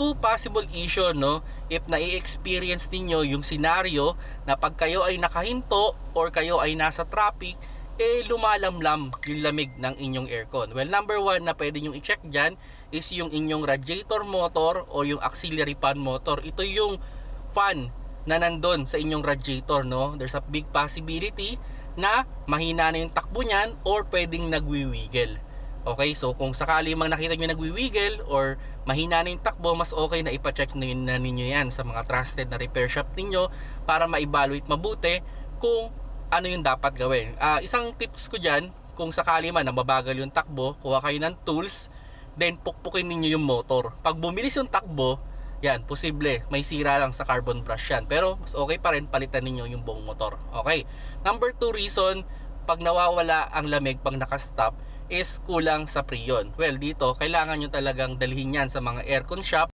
two possible issue, no? If nai-experience ninyo yung scenario na pag kayo ay nakahinto or kayo ay nasa traffic, lumalamlam yung lamig ng inyong aircon. Well, number one na pwede nyo i-check dyan is yung inyong radiator motor o yung auxiliary fan motor. Ito yung fan na nandun sa inyong radiator, no? There's a big possibility na mahina na yung takbo nyan or pwedeng nagwiwiggle. Okay, so kung sakali mang nakita nyo nagwiwiggle or mahina na yung takbo, mas okay na ipacheck na ninyo yan sa mga trusted na repair shop ninyo para ma-evaluate mabuti kung ano yung dapat gawin. Isang tips ko dyan, kung sakali man na mabagal yung takbo, kuha kayo ng tools, then pukpukin ninyo yung motor. Pag bumilis yung takbo, yan, posible may sira lang sa carbon brush yan. Pero mas okay pa rin palitan ninyo yung buong motor. Okay. Number 2 reason, pag nawawala ang lamig pag nakastop, is kulang sa preyon. Well, dito, kailangan nyo talagang dalhin yan sa mga aircon shop